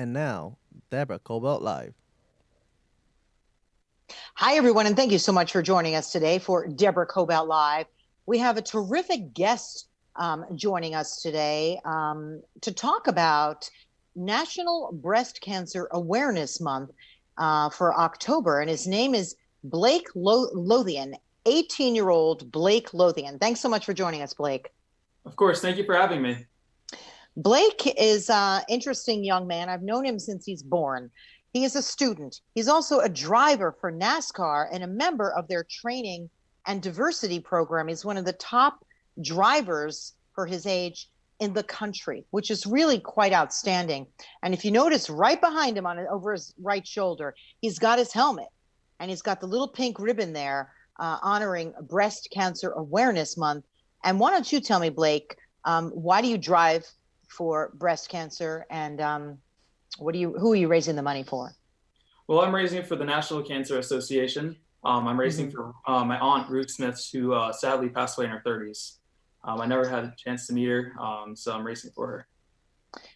And now, Deborah Kobylt Live. Hi, everyone, and thank you so much for joining us today for Deborah Kobylt Live. We have a terrific guest joining us today to talk about National Breast Cancer Awareness Month for October, and his name is Blake Lothian, 18-year-old Blake Lothian. Thanks so much for joining us, Blake. Of course. Thank you for having me. Blake is an interesting young man. I've known him since he's born. He is a student. He's also a driver for NASCAR and a member of their training and diversity program. He's one of the top drivers for his age in the country, which is really quite outstanding. And if you notice right behind him over his right shoulder, he's got his helmet and he's got the little pink ribbon there honoring Breast Cancer Awareness Month. And why don't you tell me, Blake, why do you drive for breast cancer, and who are you raising the money for? Well, I'm raising it for the National Cancer Association. I'm raising for my aunt, Ruth Smith, who sadly passed away in her 30s. I never had a chance to meet her, so I'm racing for her.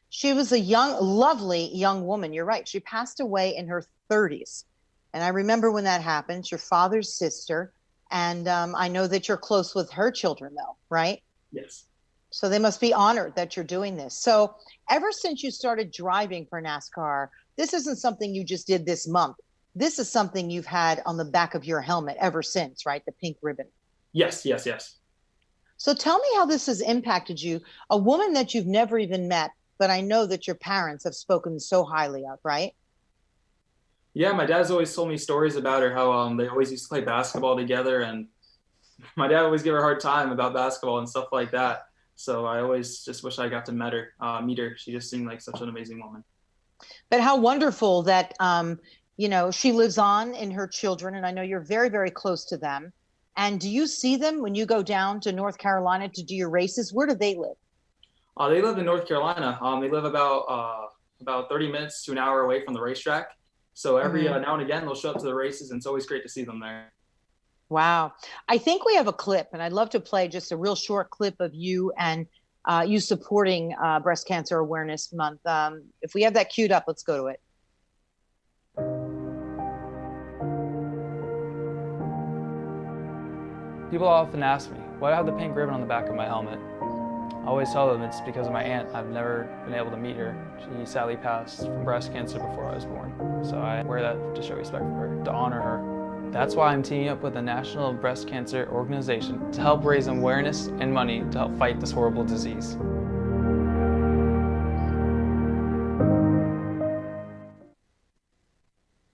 She was a young, lovely young woman. You're right. She passed away in her 30s. And I remember when that happened. It's your father's sister. And I know that you're close with her children, though, right? Yes. So they must be honored that you're doing this. So ever since you started driving for NASCAR, this isn't something you just did this month. This is something you've had on the back of your helmet ever since, right? The pink ribbon. Yes. So tell me how this has impacted you, a woman that you've never even met, but I know that your parents have spoken so highly of, right? Yeah, my dad's always told me stories about her, how they always used to play basketball together, and my dad always gave her a hard time about basketball and stuff like that. So I always just wish I got to meet her. She just seemed like such an amazing woman. But how wonderful that, she lives on in her children. And I know you're very, very close to them. And do you see them when you go down to North Carolina to do your races? Where do they live? They live in North Carolina. They live about 30 minutes to an hour away from the racetrack. So every now and again, they'll show up to the races, and it's always great to see them there. Wow. I think we have a clip, and I'd love to play just a real short clip of you and you supporting Breast Cancer Awareness Month. If we have that queued up, let's go to it. People often ask me, why do I have the pink ribbon on the back of my helmet? I always tell them it's because of my aunt. I've never been able to meet her. She sadly passed from breast cancer before I was born. So I wear that to show respect for her, to honor her. That's why I'm teaming up with the National Breast Cancer Organization to help raise awareness and money to help fight this horrible disease.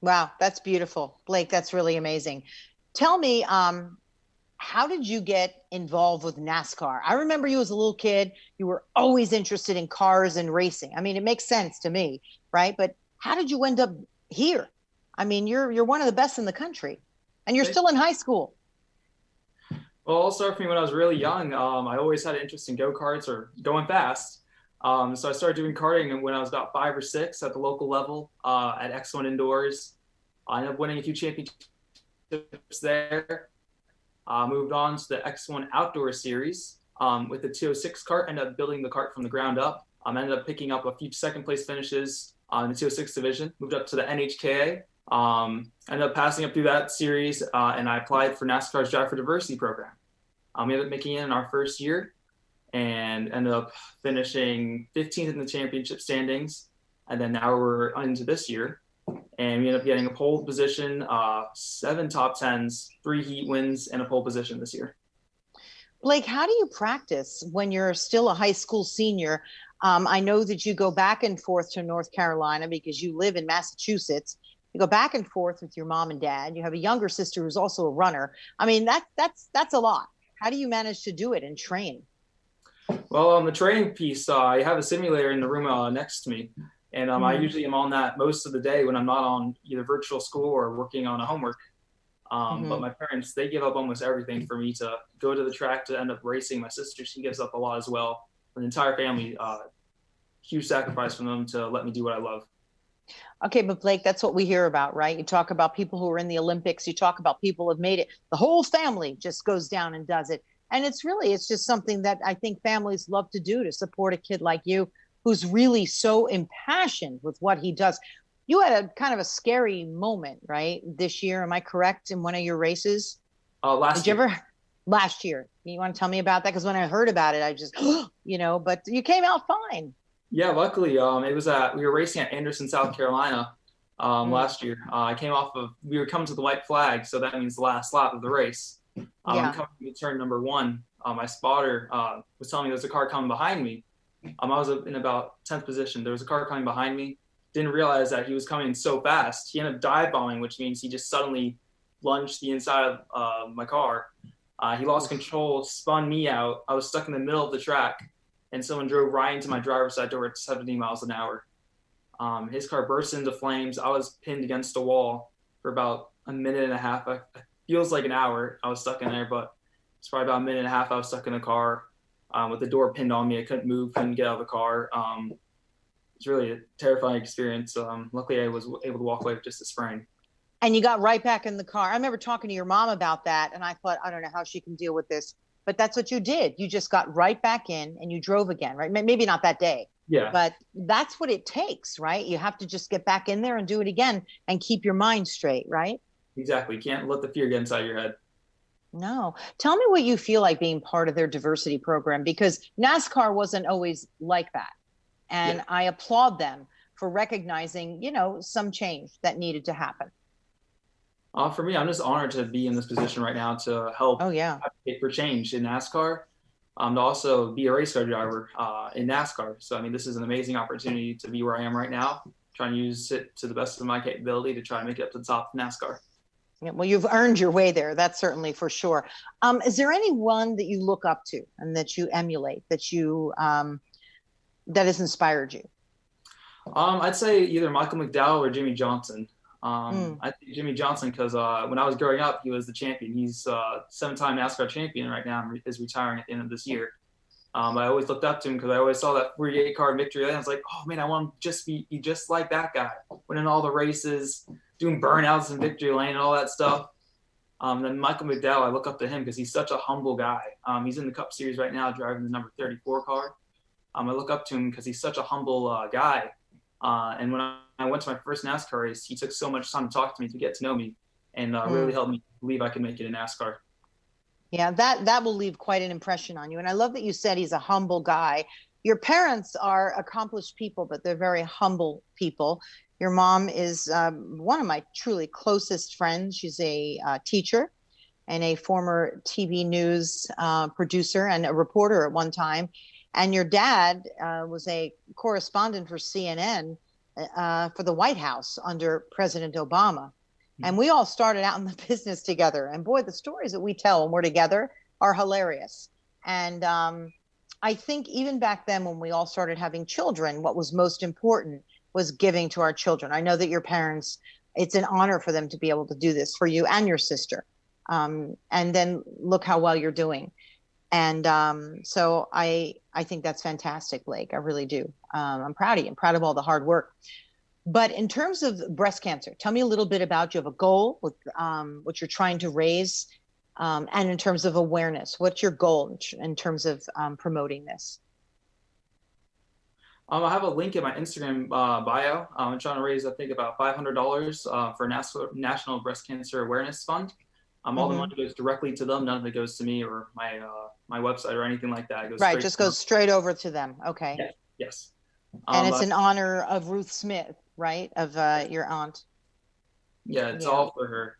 Wow, that's beautiful. Blake, that's really amazing. Tell me, how did you get involved with NASCAR? I remember you as a little kid, you were always interested in cars and racing. I mean, it makes sense to me, right? But how did you end up here? I mean, you're one of the best in the country, and you're still in high school. Well, I'll start from when I was really young. I always had an interest in go-karts or going fast. So I started doing karting when I was about 5 or 6 at the local level at X1 Indoors. I ended up winning a few championships there. Moved on to the X1 Outdoor Series with the 206 kart. Ended up building the kart from the ground up. Ended up picking up a few second place finishes in the 206 division. Moved up to the NHKA. Ended up passing up through that series, and I applied for NASCAR's Drive for Diversity program. We ended up making it in our first year and ended up finishing 15th in the championship standings. And then now we're into this year, and we ended up getting a pole position, 7 top 10s, 3 heat wins, and a pole position this year. Blake, how do you practice when you're still a high school senior? I know that you go back and forth to North Carolina because you live in Massachusetts. You go back and forth with your mom and dad. You have a younger sister who's also a runner. I mean, that's a lot. How do you manage to do it and train? Well, on the training piece, I have a simulator in the room next to me. And I usually am on that most of the day when I'm not on either virtual school or working on a homework. But my parents, they give up almost everything for me to go to the track to end up racing. My sister, she gives up a lot as well. The entire family, huge sacrifice from them to let me do what I love. Okay, but Blake, that's what we hear about, right? You talk about people who are in the Olympics. You talk about people who have made it. The whole family just goes down and does it. And it's just something that I think families love to do to support a kid like you. who's really so impassioned with what he does. You had a kind of a scary moment, right? This year, am I correct, in one of your races? Last Did you year. ever? Last year. You want to tell me about that? Because when I heard about it, I just, but you came out fine. Yeah, luckily, we were racing at Anderson, South Carolina, last year. We were coming to the white flag, so that means the last lap of the race. Yeah. Coming to turn number one, my spotter was telling me there's a car coming behind me. I was in about 10th position. There was a car coming behind me. Didn't realize that he was coming so fast. He ended up dive bombing, which means he just suddenly lunged the inside of my car. He lost control, spun me out. I was stuck in the middle of the track, and someone drove right into my driver's side door at 70 miles an hour. His car burst into flames. I was pinned against a wall for about a minute and a half. It feels like an hour I was stuck in there, but it's probably about a minute and a half I was stuck in the car with the door pinned on me. I couldn't move, couldn't get out of the car. It's really a terrifying experience. Luckily, I was able to walk away with just a sprain. And you got right back in the car. I remember talking to your mom about that, and I thought, I don't know how she can deal with this. But that's what you did. You just got right back in and you drove again, right? Maybe not that day. Yeah. But that's what it takes, right? You have to just get back in there and do it again and keep your mind straight, right? Exactly. You can't let the fear get inside your head. No. Tell me what you feel like being part of their diversity program, because NASCAR wasn't always like that. And Yeah. I applaud them for recognizing, some change that needed to happen. For me, I'm just honored to be in this position right now to help advocate for change in NASCAR, to also be a race car driver in NASCAR. So, this is an amazing opportunity to be where I am right now, trying to use it to the best of my capability to try to make it up to the top of NASCAR. Yeah, well, you've earned your way there. That's certainly for sure. Is there anyone that you look up to and that you emulate, that has inspired you? I'd say either Michael McDowell or Jimmy Johnson. I think Jimmy Johnson because when I was growing up, he was the champion. He's a 7-time NASCAR champion right now and is retiring at the end of this year. I always looked up to him because I always saw that 48 car victory lane. I was like, oh man, I want to be just like that guy, winning all the races, doing burnouts in victory lane and all that stuff. Then Michael McDowell, I look up to him because he's such a humble guy. He's in the Cup Series right now, driving the number 34 car. I look up to him because he's such a humble guy. And when I went to my first NASCAR race, he took so much time to talk to me, to get to know me, and really helped me believe I could make it in NASCAR. Yeah, that will leave quite an impression on you. And I love that you said he's a humble guy. Your parents are accomplished people, but they're very humble people. Your mom is one of my truly closest friends. She's a teacher and a former TV news producer and a reporter at one time. And your dad was a correspondent for CNN for the White House under President Obama. And we all started out in the business together. And boy, the stories that we tell when we're together are hilarious. And I think even back then when we all started having children, what was most important was giving to our children. I know that your parents, it's an honor for them to be able to do this for you and your sister. And then look how well you're doing. And so I think that's fantastic, Blake. I really do. I'm proud of you. I'm proud of all the hard work. But in terms of breast cancer, tell me a little bit about, you have a goal with what you're trying to raise, and in terms of awareness, what's your goal in terms of promoting this? I have a link in my Instagram bio. I'm trying to raise, I think, about $500 for National Breast Cancer Awareness Fund. All the money goes directly to them. None of it goes to me or my website or anything like that. It goes just goes straight over to them. Okay. Yes. And it's in honor of Ruth Smith, right? Of your aunt. Yeah, it's all for her.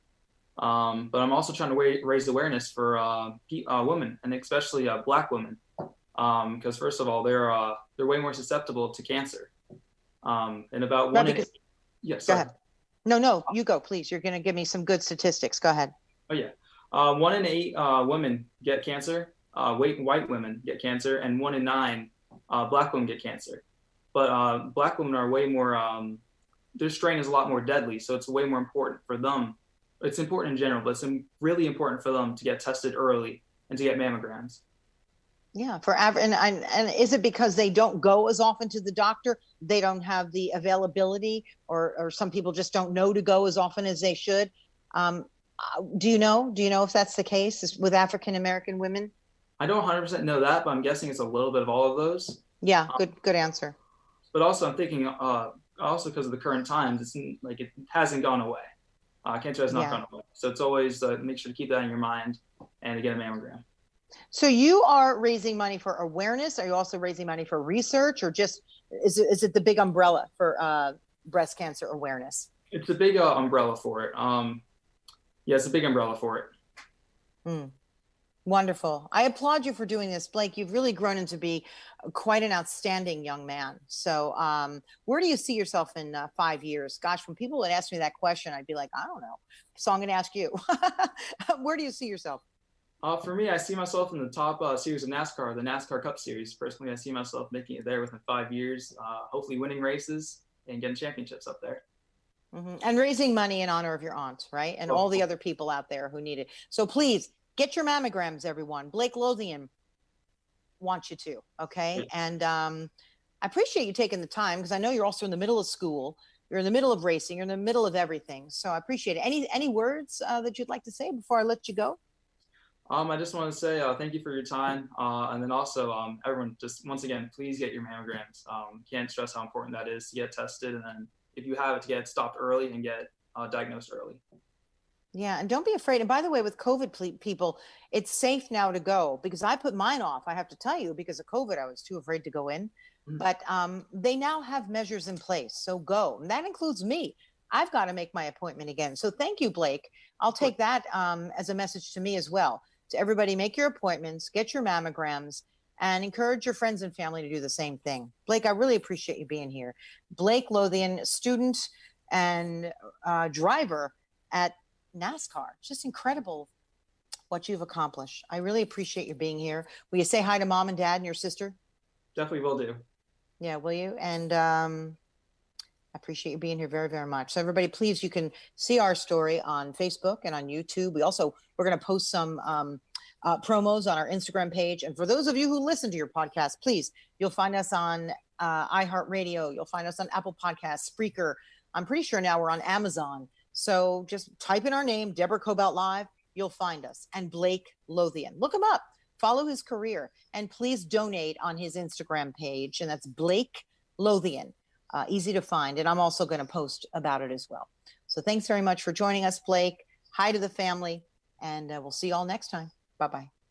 But I'm also trying to raise awareness for women, and especially Black women, because first of all, they're way more susceptible to cancer. And about one. Yes. Go ahead. No, you go, please. You're going to give me some good statistics. Go ahead. Oh yeah. 1 in 8 women get cancer. White women get cancer, and 1 in 9 Black women get cancer. But Black women are way more. Their strain is a lot more deadly, so it's way more important for them. It's important in general, but it's really important for them to get tested early and to get mammograms. Yeah, and is it because they don't go as often to the doctor? They don't have the availability, or some people just don't know to go as often as they should. Do you know if that's the case with African American women? I don't 100% know that, but I'm guessing it's a little bit of all of those. Yeah, good answer. But also I'm thinking, also because of the current times, it's like it hasn't gone away. Cancer has not gone away. So it's always make sure to keep that in your mind and to get a mammogram. So you are raising money for awareness. Are you also raising money for research, or just is it the big umbrella for breast cancer awareness? It's a big umbrella for it. Yeah, it's a big umbrella for it. Wonderful. I applaud you for doing this, Blake. You've really grown into be quite an outstanding young man. So where do you see yourself in 5 years? Gosh, when people would ask me that question, I'd be like, I don't know. So I'm going to ask you, where do you see yourself? For me, I see myself in the top series of NASCAR, the NASCAR Cup Series. Personally, I see myself making it there within 5 years, hopefully winning races and getting championships up there. And raising money in honor of your aunt, right? And all the other people out there who need it. So please get your mammograms, everyone. Blake Lothian wants you to, okay? And I appreciate you taking the time, because I know you're also in the middle of school. You're in the middle of racing. You're in the middle of everything. So I appreciate it. Any words that you'd like to say before I let you go? I just want to say thank you for your time. And then also, everyone, just once again, please get your mammograms. Can't stress how important that is to get tested. And then if you have it, to get stopped early and get diagnosed early. Yeah. And don't be afraid. And by the way, with COVID people, it's safe now to go, because I put mine off. I have to tell you, because of COVID, I was too afraid to go in. But they now have measures in place. So go. And that includes me. I've got to make my appointment again. So thank you, Blake. I'll take that as a message to me as well. To everybody, make your appointments, get your mammograms, and encourage your friends and family to do the same thing. Blake, I really appreciate you being here. Blake Lothian, student and driver at NASCAR. Just incredible what you've accomplished. I really appreciate you being here. Will you say hi to mom and dad and your sister? Definitely will do. Yeah, will you? And I appreciate you being here very, very much. So everybody, please, you can see our story on Facebook and on YouTube. We're going to post some promos on our Instagram page. And for those of you who listen to your podcast, please, you'll find us on iHeartRadio. You'll find us on Apple Podcasts, Spreaker. I'm pretty sure now we're on Amazon. So just type in our name, Deborah Kobylt Live. You'll find us. And Blake Lothian. Look him up. Follow his career. And please donate on his Instagram page. And that's Blake Lothian. Easy to find. And I'm also going to post about it as well. So thanks very much for joining us, Blake. Hi to the family. And we'll see you all next time. Bye-bye.